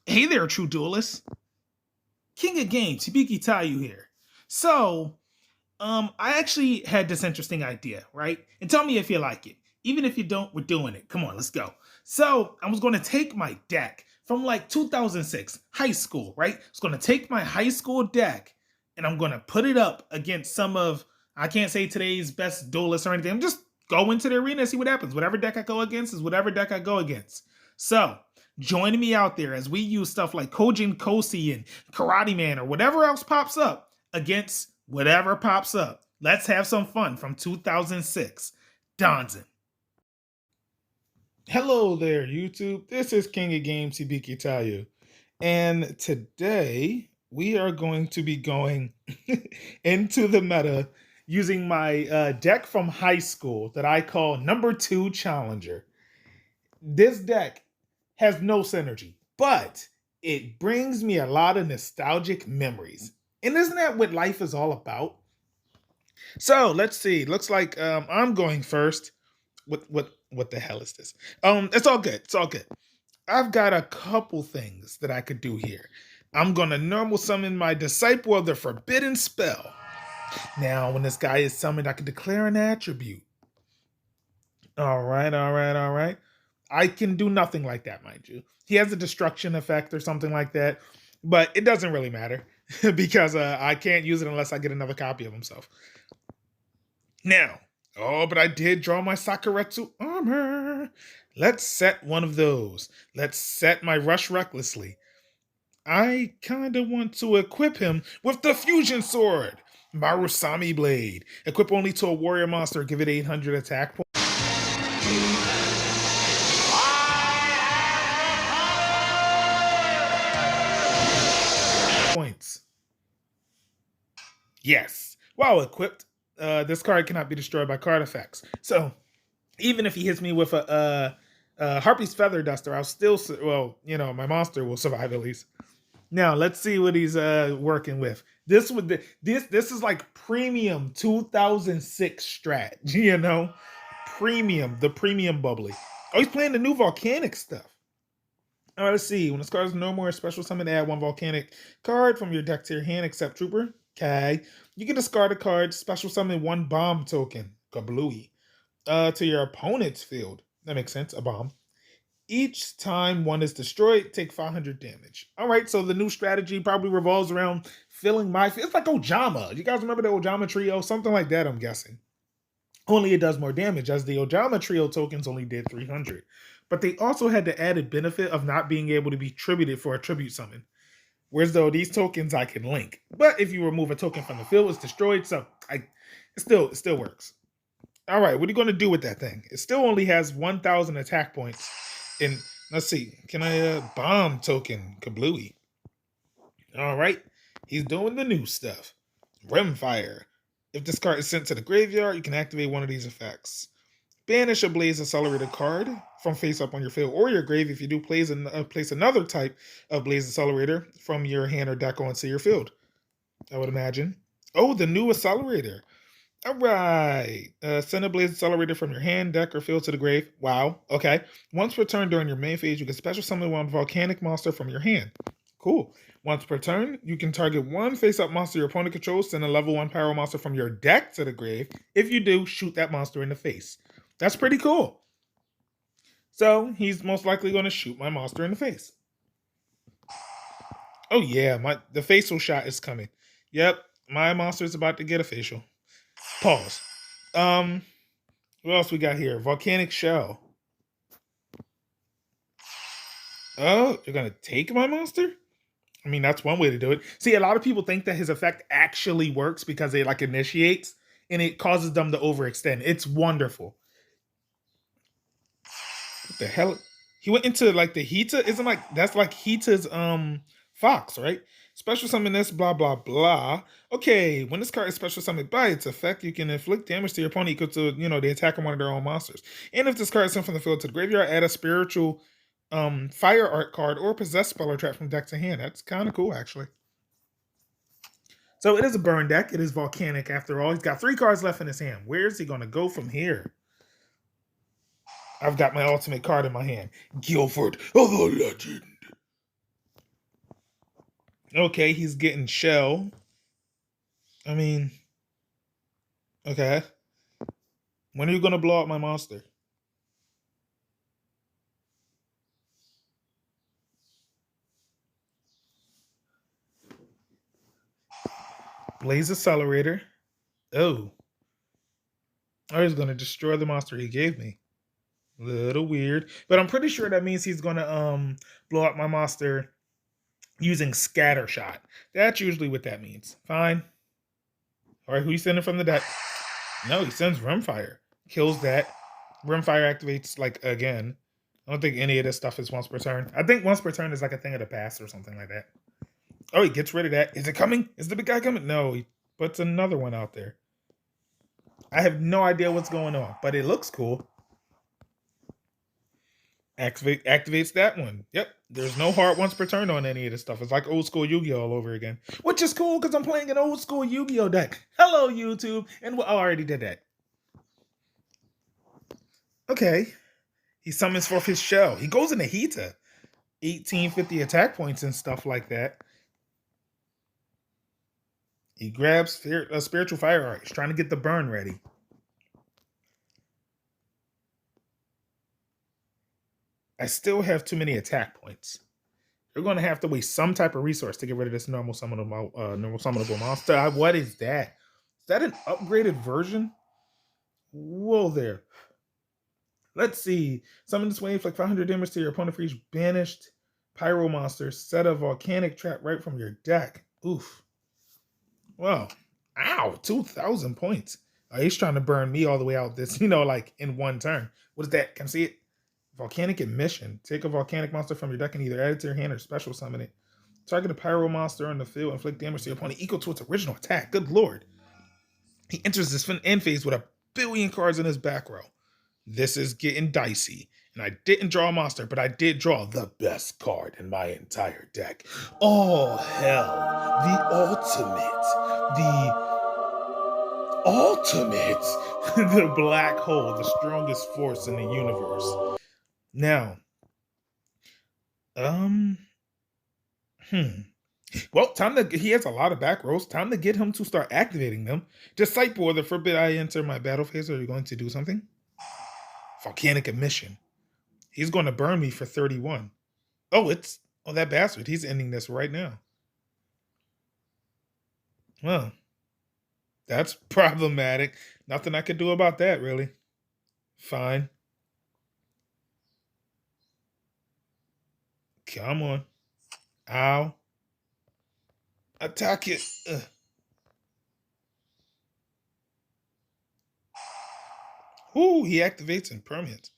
Hey there, true duelists. King of Games, Hibiki Tayu here. So, I actually had this interesting idea, right? And tell me if you like it. Even if you don't, we're doing it. Come on, let's go. So, I was going to take my deck from like 2006, high school, right? I was going to take my high school deck and I'm going to put it up against some of, I can't say today's best duelists or anything. I'm just go into the arena and see what happens. Whatever deck I go against is whatever deck I go against. So, join me out there as we use stuff like Kojin Kosi and Karate Man or whatever else pops up against whatever pops up. Let's have some fun from 2006. Donzin. Hello there, YouTube. This is King of Games, Hibiki Tayu. And today we are going to be going into the meta using my deck from high school that I call Number 2 Challenger. This deck has no synergy, but it brings me a lot of nostalgic memories. And isn't that what life is all about? So let's see. Looks like I'm going first. What the hell is this? It's all good. It's all good. I've got a couple things that I could do here. I'm gonna normal summon my Disciple of the Forbidden Spell. Now, when this guy is summoned, I can declare an attribute. All right, all right, all right. I can do nothing like that, mind you. He has a destruction effect or something like that, but it doesn't really matter because I can't use it unless I get another copy of himself. Now, but I did draw my Sakuretsu armor. Let's set one of those. Let's set my Rush Recklessly. I kind of want to equip him with the Fusion Sword. Marusami Blade. Equip only to a warrior monster. Give it 800 attack points. Yes. While equipped, this card cannot be destroyed by card effects. So, even if he hits me with a Harpy's Feather Duster, I'll still, my monster will survive at least. Now, let's see what he's working with. This is like premium 2006 strat, the premium bubbly. Oh, he's playing the new volcanic stuff. All right, let's see. When this card is no more special summon, add one volcanic card from your deck to your hand, except Trooper. Okay. You can discard a card, special summon one bomb token, Kablooey, to your opponent's field. That makes sense, a bomb. Each time one is destroyed, take 500 damage. All right, so the new strategy probably revolves around filling my field. It's like Ojama. You guys remember the Ojama trio? Something like that, I'm guessing. Only it does more damage, as the Ojama trio tokens only did 300. But they also had the added benefit of not being able to be tributed for a tribute summon. Whereas though these tokens I can link. But if you remove a token from the field, it's destroyed. So it still works. All right, what are you going to do with that thing? It still only has 1,000 attack points. And let's see, can I bomb token Kablooey? All right, he's doing the new stuff. Rimfire. If this card is sent to the graveyard, you can activate one of these effects. Banish a Blaze Accelerator card from face up on your field or your grave. If you do, place another type of Blaze Accelerator from your hand or deck onto your field, I would imagine. Oh, the new Accelerator. All right. Send a Blaze Accelerator from your hand, deck, or field to the grave. Wow. Okay. Once per turn during your main phase, you can special summon one volcanic monster from your hand. Cool. Once per turn, you can target one face-up monster your opponent controls, send a level 1 pyro monster from your deck to the grave. If you do, shoot that monster in the face. That's pretty cool. So, he's most likely going to shoot my monster in the face. Oh yeah, the facial shot is coming. Yep, my monster is about to get a facial. Pause. What else we got here? Volcanic Shell. Oh, you're gonna take my monster? I mean, that's one way to do it. See, a lot of people think that his effect actually works because it like initiates and it causes them to overextend. It's wonderful. What the hell? He went into like the Hita? Isn't like that's like Hita's Fox, right? Special summon this, blah, blah, blah. Okay, when this card is special summoned by its effect, you can inflict damage to your opponent equal to, the attack of one of their own monsters. And if this card is sent from the field to the graveyard, add a spiritual fire art card or possess spell or trap from deck to hand. That's kind of cool, actually. So it is a burn deck. It is volcanic after all. He's got 3 cards left in his hand. Where's he going to go from here? I've got my ultimate card in my hand. Guilford of the Legend. Okay, he's getting shell. I mean, okay. When are you gonna blow up my monster? Blaze Accelerator. Oh. Oh, he's gonna destroy the monster he gave me. Little weird. But I'm pretty sure that means he's gonna blow up my monster using scatter shot. That's usually what that means. Fine. Alright, who you sending from the deck? No, he sends Rimfire. Kills that. Rimfire activates like again. I don't think any of this stuff is once per turn. I think once per turn is like a thing of the past or something like that. Oh, he gets rid of that. Is it coming? Is the big guy coming? No, he puts another one out there. I have no idea what's going on, but it looks cool. Activates that one. Yep. There's no hard once per turn on any of this stuff. It's like old school Yu-Gi-Oh all over again. Which is cool because I'm playing an old school Yu-Gi-Oh deck. Hello, YouTube. And I already did that. Okay. He summons forth his shell. He goes into Hita. 1850 attack points and stuff like that. He grabs a spiritual fire art. He's trying to get the burn ready. I still have too many attack points. You're going to have to waste some type of resource to get rid of this normal summonable monster. What is that? Is that an upgraded version? Whoa there. Let's see. Summon this wave like 500 damage to your opponent for each banished pyro monster. Set a volcanic trap right from your deck. Oof. Wow. Ow. 2,000 points. He's trying to burn me all the way out this, like in one turn. What is that? Can I see it? Volcanic Emission. Take a volcanic monster from your deck and either add it to your hand or special summon it. Target a pyro monster on the field and inflict damage to your opponent equal to its original attack. Good lord. He enters this end phase with 1 billion cards in his back row. This is getting dicey. And I didn't draw a monster, but I did draw the best card in my entire deck. Oh, hell. The black hole, the strongest force in the universe. Now, well, he has a lot of back rows. Time to get him to start activating them. Just sideboard the forbid I enter my battle phase. Are you going to do something? Volcanic Emission. He's going to burn me for 31. Oh, that bastard. He's ending this right now. Well, that's problematic. Nothing I could do about that, really. Fine. Come on. Ow. Attack it. Ugh. Ooh, he activates impermanence.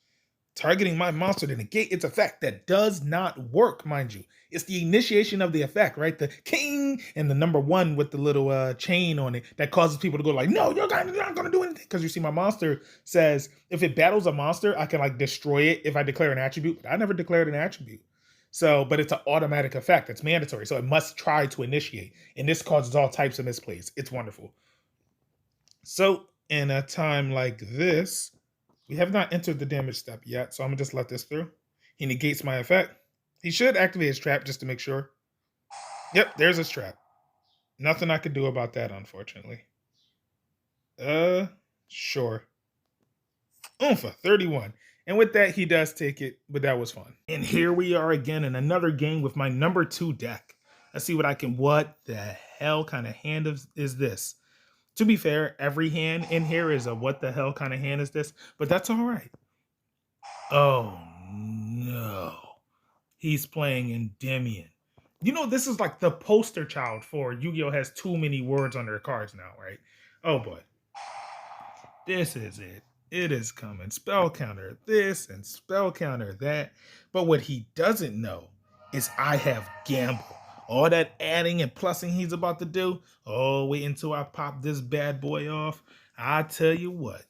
Targeting my monster to negate its effect. That does not work, mind you. It's the initiation of the effect, right? The king and the number 1 with the little chain on it that causes people to go like, no, you're not going to do anything. Because you see, my monster says if it battles a monster, I can like destroy it if I declare an attribute. But I never declared an attribute. So, but it's an automatic effect. It's mandatory. So it must try to initiate. And this causes all types of misplays. It's wonderful. So in a time like this, we have not entered the damage step yet, so I'm going to just let this through. He negates my effect. He should activate his trap just to make sure. Yep, there's his trap. Nothing I could do about that, unfortunately. Sure. Oompha, 31. And with that, he does take it, but that was fun. And here we are again in another game with my number 2 deck. Let's see what the hell kind of hand is this? To be fair, every hand in here is a what the hell kind of hand is this? But that's all right. Oh, no. He's playing Endymion. This is like the poster child for Yu-Gi-Oh! Has too many words on their cards now, right? Oh, boy. This is it. It is coming. Spell counter this and spell counter that. But what he doesn't know is I have Gamble. All that adding and plussing he's about to do. Oh, wait until I pop this bad boy off. I tell you what.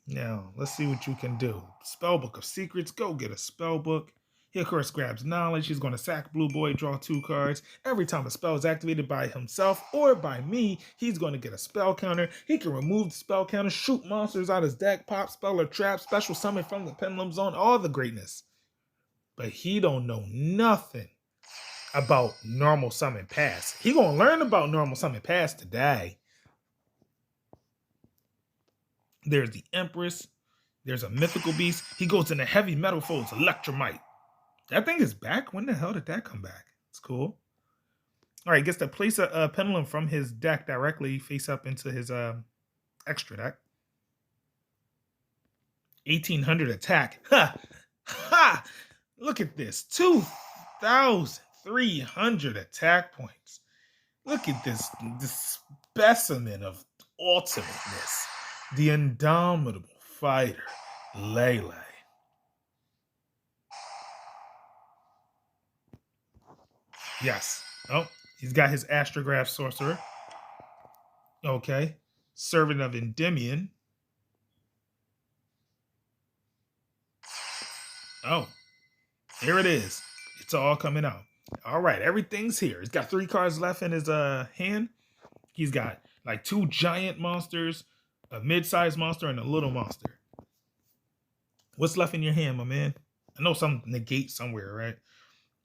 Now, let's see what you can do. Spellbook of Secrets. Go get a spellbook. He, of course, grabs knowledge. He's going to sack Blue Boy, draw 2 cards. Every time a spell is activated by himself or by me, he's going to get a spell counter. He can remove the spell counter, shoot monsters out his deck, pop spell or trap, special summon from the Pendulum Zone, all the greatness. But he don't know nothing about normal summon pass. He gonna learn about normal summon pass today. There's the Empress. There's a mythical beast. He goes into heavy metal folds, Electromite. That thing is back. When the hell did that come back? It's cool. All right, gets to place a pendulum from his deck directly face up into his extra deck. 1800 attack. Ha! Ha! Look at this. 2,300 attack points. Look at this specimen of ultimateness. The indomitable fighter, Lele. Yes. Oh, he's got his Astrograph Sorcerer. Okay. Servant of Endymion. Oh, here it is. It's all coming out. All right, everything's here. He's got 3 cards left in his hand. He's got like 2 giant monsters, a mid-sized monster, and a little monster. What's left in your hand, my man? I know some negate somewhere, right?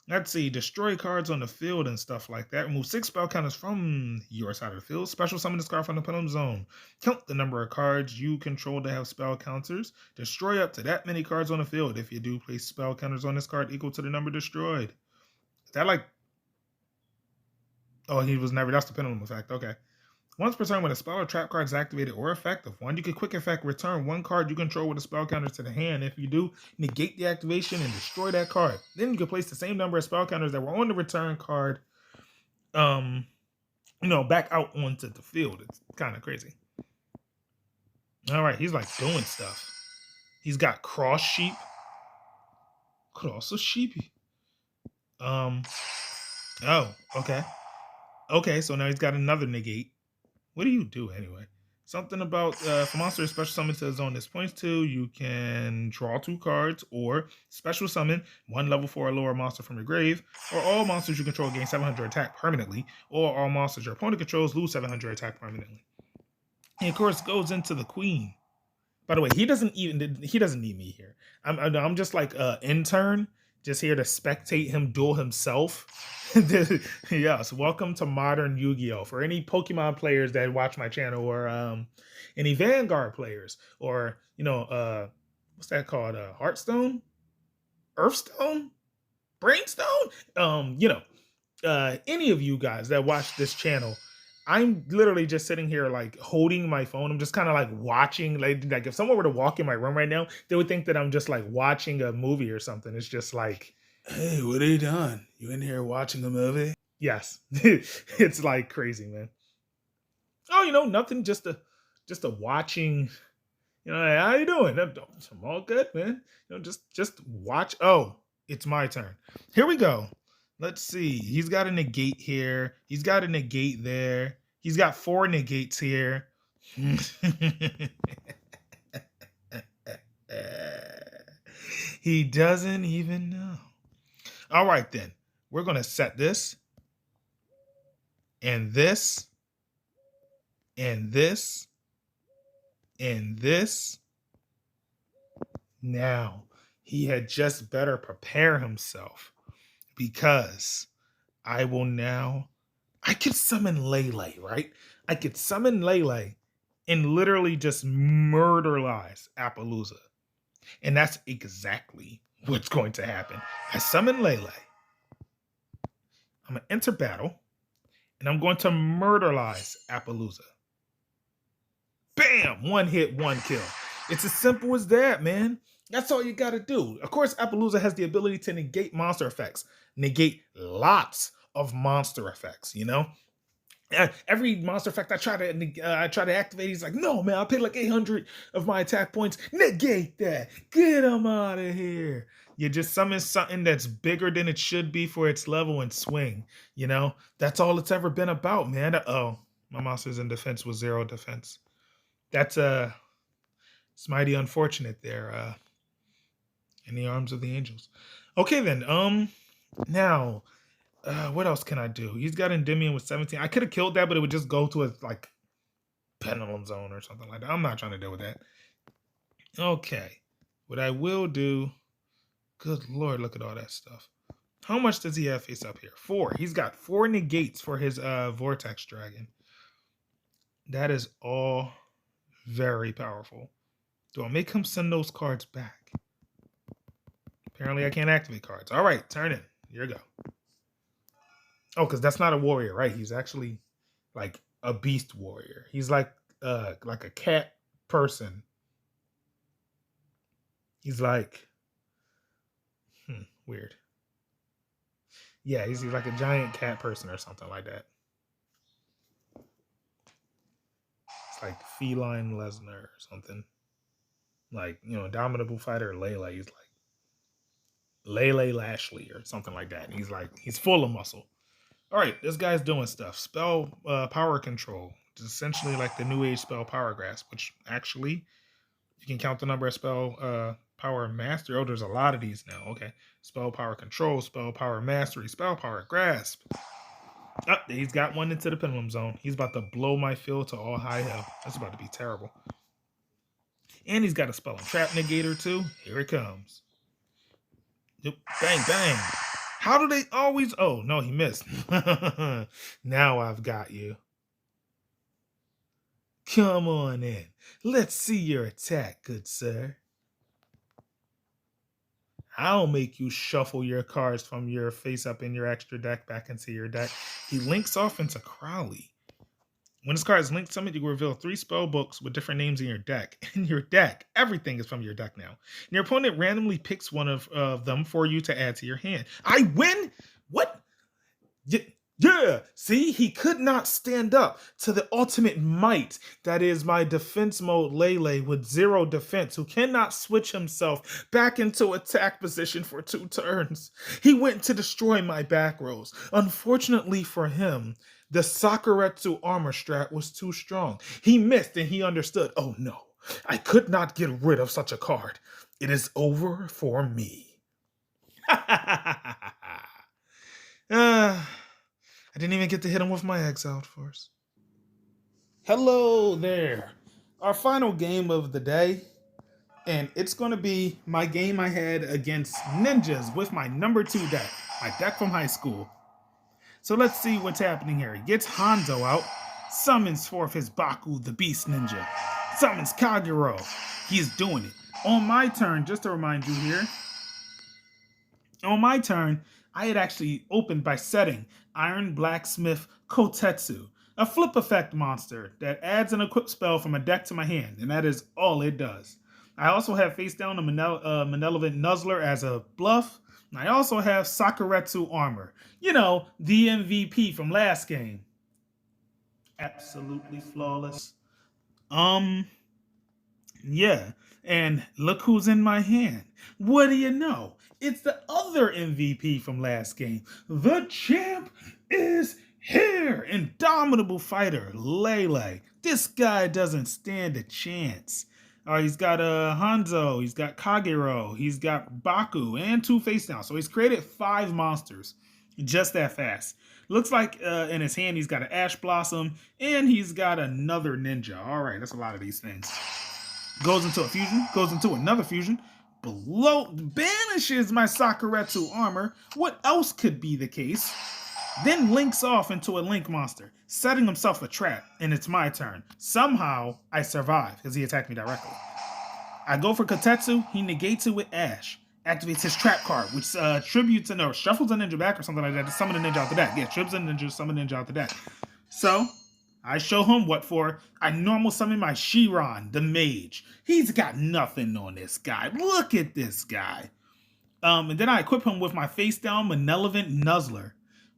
Let's see. Destroy cards on the field and stuff like that. Remove 6 spell counters from your side of the field. Special summon this card from the pendulum zone. Count the number of cards you control to have spell counters. Destroy up to that many cards on the field. If you do, place spell counters on this card equal to the number destroyed. Is that like... Oh, he was never... That's the pendulum effect. Okay. Once per turn, when a spell or trap card is activated or effective one, you can quick effect return 1 card you control with a spell counter to the hand. If you do, negate the activation and destroy that card. Then you can place the same number of spell counters that were on the return card, back out onto the field. It's kind of crazy. All right, he's like doing stuff. He's got Cross Sheep. Could also Sheepy. Oh, okay. Okay, so now he's got another negate. What do you do anyway? Something about if a monster is special summoned to the zone this points to, you can draw 2 cards or special summon 1 level 4 or lower monster from your grave, or all monsters you control gain 700 attack permanently, or all monsters your opponent controls lose 700 attack permanently. And of course, goes into the Queen. By the way, he doesn't need me here. I'm just like an intern, just here to spectate him duel himself. Yes, welcome to modern Yu-Gi-Oh! For any Pokemon players that watch my channel, or any Vanguard players, or what's that called? Hearthstone, Earthstone, Brainstone. Any of you guys that watch this channel, I'm literally just sitting here like holding my phone. I'm just kind of like watching, like if someone were to walk in my room right now, they would think that I'm just like watching a movie or something. It's just like, hey, what are you doing? You in here watching a movie? Yes. It's like crazy, man. Oh, nothing, just a watching, how you doing? I'm all good, man. Just watch. Oh, it's my turn. Here we go. Let's see. He's got a negate here. He's got a negate there. He's got 4 negates here. He doesn't even know. All right, then. We're going to set this, and this, and this, and this. Now, he had just better prepare himself, because I could summon Lele, right? I could summon Lele and literally just murderize Appaloosa. And that's exactly what's going to happen. I summon Lele. I'm going to enter battle, and I'm going to murderize Appaloosa. Bam! 1 hit, 1 kill. It's as simple as that, man. That's all you got to do. Of course, Appaloosa has the ability to negate monster effects. Negate lots of monster effects, Every monster effect I try to activate, he's like, no, man, I paid like 800 of my attack points. Negate that. Get him out of here. You just summon something that's bigger than it should be for its level and swing. That's all it's ever been about, man. Oh, my monster's in defense with 0 defense. That's it's mighty unfortunate there. In the arms of the angels. Okay, then. Now, what else can I do? He's got Endymion with 17. I could have killed that, but it would just go to a like pendulum zone or something like that. I'm not trying to deal with that. Okay. What I will do, good Lord, look at all that stuff. How much does he have face up here? 4. He's got 4 negates for his Vortex Dragon. That is all very powerful. Do I make him send those cards back? Apparently I can't activate cards. All right, turn in. Here you go. Oh, because that's not a warrior, right? He's actually like a beast warrior. He's like a cat person. He's like weird. Yeah, he's like a giant cat person or something like that. It's like feline Lesnar or something. Like, Dominable Fighter Lele. He's like Lele Lashley or something like that. And he's full of muscle. All right, this guy's doing stuff. Spell power control. It's essentially like the new age spell power grasp, which actually you can count the number of spell power mastery. Oh, there's a lot of these now. Okay. Spell power control, spell power mastery, spell power grasp. Oh, he's got one into the pendulum zone. He's about to blow my field to all high hell. That's about to be terrible. And he's got a spell and trap negator too. Here it comes. Yep. Bang, bang. How do they always... Oh, no, he missed. Now I've got you. Come on in. Let's see your attack, good sir. I'll make you shuffle your cards from your face up in your extra deck back into your deck. He links off into Crowley. When this card is linked summon, you will reveal 3 spell books with different names in your deck. In your deck, everything is from your deck now. And your opponent randomly picks one of them for you to add to your hand. I win? What? Yeah, see, he could not stand up to the ultimate might that is my defense mode Lele with 0 defense, who cannot switch himself back into attack position for 2 turns. He went to destroy my back rows. Unfortunately for him, the Sakuretsu armor strat was too strong. He missed and he understood, oh no, I could not get rid of such a card. It is over for me. I didn't even get to hit him with my Exiled Force. Hello there. Our final game of the day. And it's going to be my game I had against ninjas with my number 2 deck. My deck from high school. So let's see what's happening here. He gets Hanzo out. Summons forth his Baku, the Beast Ninja. Summons Kagero. He's doing it. On my turn, just to remind you here. On my turn, I had actually opened by setting Iron Blacksmith Kotetsu, a flip effect monster that adds an equip spell from a deck to my hand, and that is all it does. I also have face down a Malevolent Nuzzler as a bluff, and I also have Sakuretsu Armor. You know, the MVP from last game. Absolutely flawless. Yeah, and look who's in my hand. What do you know? It's the other MVP from last game. The champ is here. Indomitable fighter, Lele. This guy doesn't stand a chance. He's got Hanzo, he's got Kagero, he's got Baku, and 2 face down. So he's created 5 monsters just that fast. Looks like in his hand he's got an Ash Blossom, and he's got another ninja. All right, that's a lot of these things. Goes into a fusion, goes into another fusion, banishes my Sakuretsu armor. What else could be the case? Then links off into a link monster, setting himself a trap, and it's my turn. Somehow, I survive, because he attacked me directly. I go for Kotetsu, he negates it with Ash. Activates his trap card, which shuffles a ninja back or something like that to summon a ninja out the deck. Yeah, trips a ninja, summon a ninja out the deck. So, I show him what for. I normal summon my Shiran, the mage. He's got nothing on this guy. Look at this guy. And then I equip him with my face down Malevolent Nuzzler.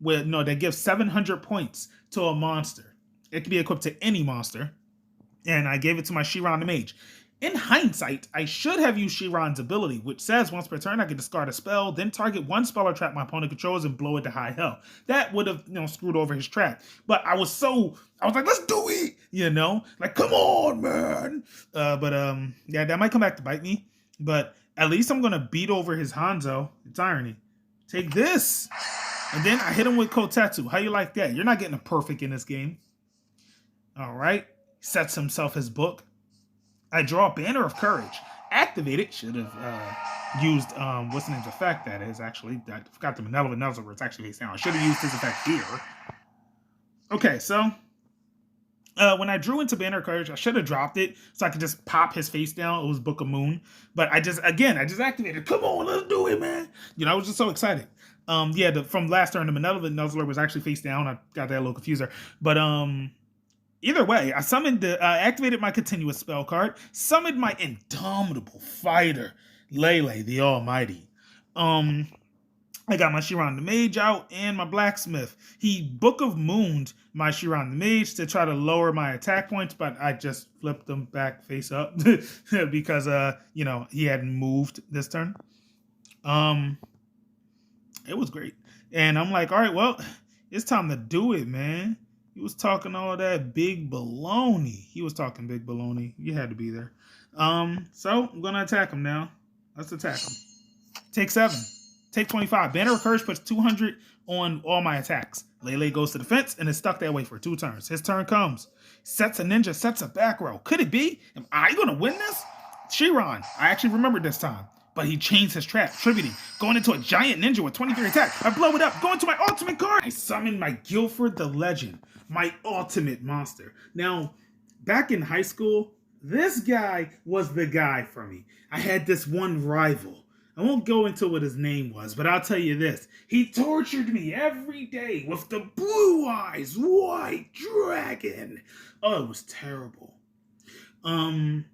That gives 700 points to a monster. It can be equipped to any monster. And I gave it to my Shiran the mage. In hindsight, I should have used Shiran's ability, which says once per turn I can discard a spell, then target 1 spell or trap my opponent controls and blow it to high hell. That would have, screwed over his trap. But I was like, let's do it, like, come on, man. Yeah, that might come back to bite me. But at least I'm gonna beat over his Hanzo. It's irony. Take this, and then I hit him with Kotetsu. How you like that? You're not getting a perfect in this game. All right, sets himself his book. I draw Banner of Courage. Activate it. Should have used what's the name's effect that is actually. I forgot the Malevolent Nuzzle where it's actually face down. I should have used his effect here. Okay, so when I drew into Banner Courage, I should have dropped it so I could just pop his face down. It was Book of Moon. But I just activated. Come on, let's do it, man. I was just so excited. From last turn, the Malevolent Nuzzler was actually face down. I got that a little confused there. But either way, I activated my continuous spell card, summoned my Indomitable Fighter, Lele the Almighty. I got my Chiron the Mage out and my Blacksmith. He Book of Mooned my Chiron the Mage to try to lower my attack points, but I just flipped them back face up because he hadn't moved this turn. It was great. And I'm like, all right, well, it's time to do it, man. He was talking all that big baloney. He was talking big baloney. You had to be there. So I'm gonna attack him now. Let's attack him. Take 7. Take 25. Banner of Courage puts 200 on all my attacks. Lele goes to the fence and is stuck that way for 2 turns. His turn comes. Sets a ninja, sets a back row. Could it be? Am I going to win this? Chiron. I actually remembered this time. But he chains his trap, tributing, going into a giant ninja with 23 attack. I blow it up, going to my ultimate card. I summon my Guilford the Legend, my ultimate monster. Now, back in high school, this guy was the guy for me. I had this one rival. I won't go into what his name was, but I'll tell you this. He tortured me every day with the blue eyes white dragon. Oh, it was terrible. And,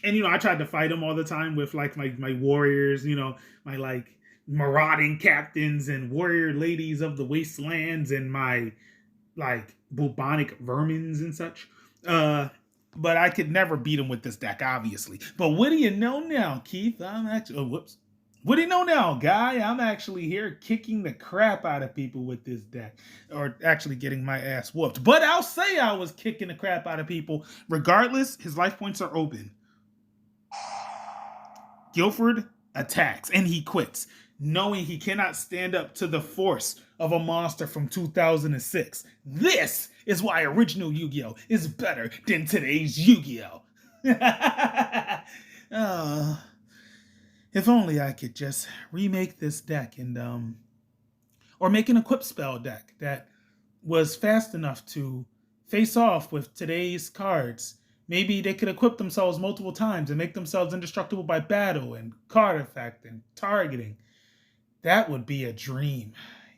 I tried to fight him all the time with, like, my warriors, my, like, marauding captains and warrior ladies of the wastelands and my, like, bubonic vermins and such. But I could never beat him with this deck, obviously. But what do you know now, Keith? What do you know now, guy? I'm actually here kicking the crap out of people with this deck. Or actually getting my ass whooped. But I'll say I was kicking the crap out of people. Regardless, his life points are open. Guilford attacks, and he quits, knowing he cannot stand up to the force of a monster from 2006. This is why original Yu-Gi-Oh! Is better than today's Yu-Gi-Oh! If only I could just remake this deck and or make an equip spell deck that was fast enough to face off with today's cards. Maybe they could equip themselves multiple times and make themselves indestructible by battle and card effect and targeting. That would be a dream.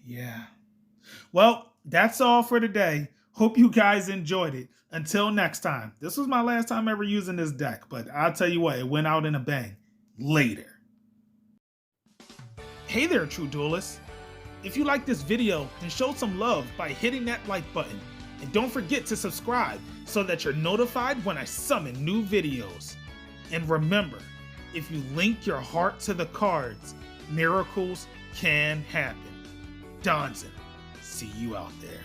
Yeah. Well, that's all for today. Hope you guys enjoyed it. Until next time. This was my last time ever using this deck, but I'll tell you what, it went out in a bang. Later. Hey there, true duelists. If you like this video, then show some love by hitting that like button. And don't forget to subscribe so that you're notified when I summon new videos. And remember, if you link your heart to the cards, miracles can happen. Donzen, see you out there.